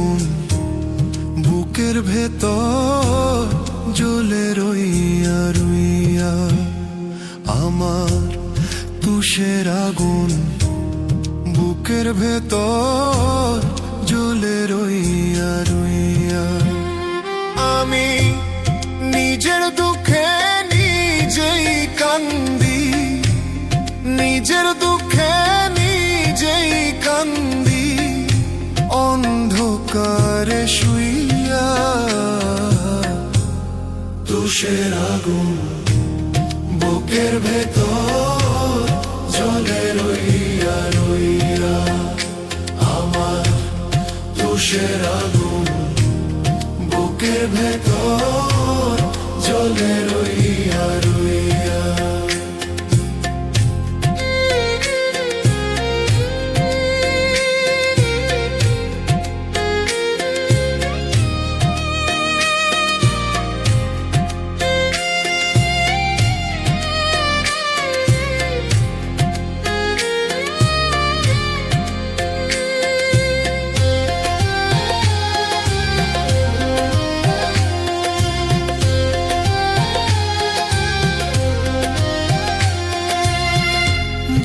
আগুন বুকের ভেতর জ্বলে রইয়া রইয়া, আমার তুষের আগুন বুকের ভেতর জ্বলে রইয়া রইয়া। আমি নিজের দুঃখে নিজেই কান্দি, নিজের দুঃখে নিজেই কান্দি, অন্ধকারে শুইয়া। তুষের আগুন বুকের ভেতর জ্বলে রইয়া রইয়া, আমার তুষের আগুন বুকের ভেতর জ্বলে রইয়া রইয়া।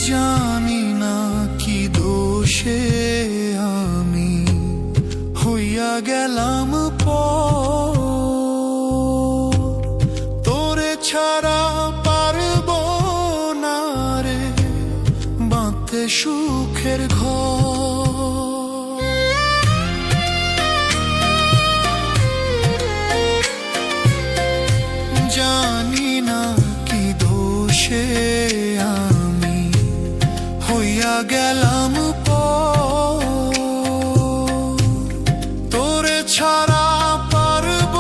জানি না কি দোষে আমি হইয়া গেলাম পর, তোরে ছাড়া পারব না রে বাঁধতে সুখের ঘর। জানি না কি দোষে হইয়া গেলাম পর, তোরে ছাড়া পারব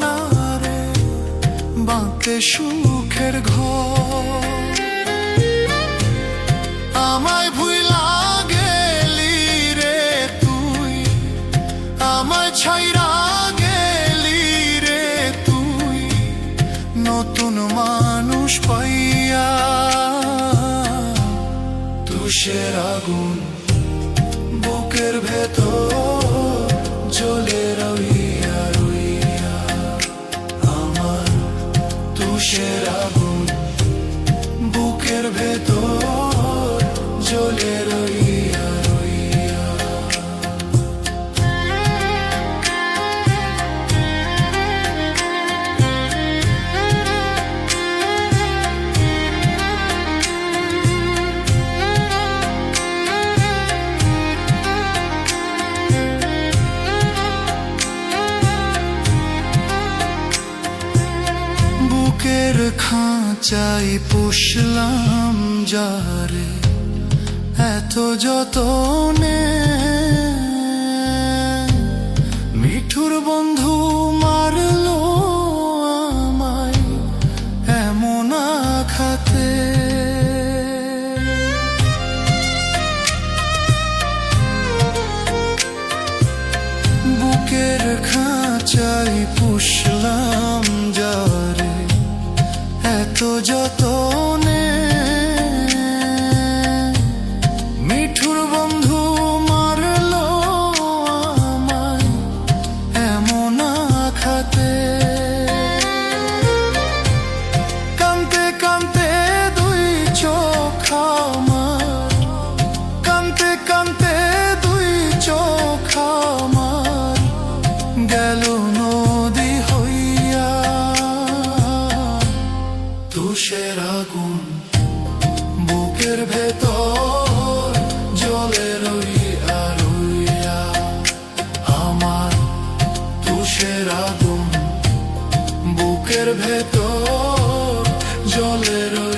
না রে বাঁধতে সুখের ঘর। আমায় ভুইলা গেলি রে তুই, আমায় ছাইরা গেলি রে তুই, নতুন মানুষ পাইয়া। তুষের আগুন বুকের ভেতর জ্বলে রইয়া রইয়া, আমার তুষের আগুন বুকের ভেতর জ্বলে রইয়া রইয়া। বুকের খাঁচাই পুষলাম যারে এত যতনে, মিঠুর বন্ধু মারলো আমায় এমন আঘাতে। বুকের খাঁচাই পুষলাম যারে এত যতনে, মিঠুর বন্ধু মারলো আমায় এমন আঘাতে। কানতে কানতে দুই চোখ আমার, কানতে কানতে দুই চোখ আমার গেল নদী হইয়া। তুষের আগুন বুকের ভেতর জ্বলে রইয়া রইয়া, আমার তুষের আগুন বুকের ভেতর জ্বলে রইয়া।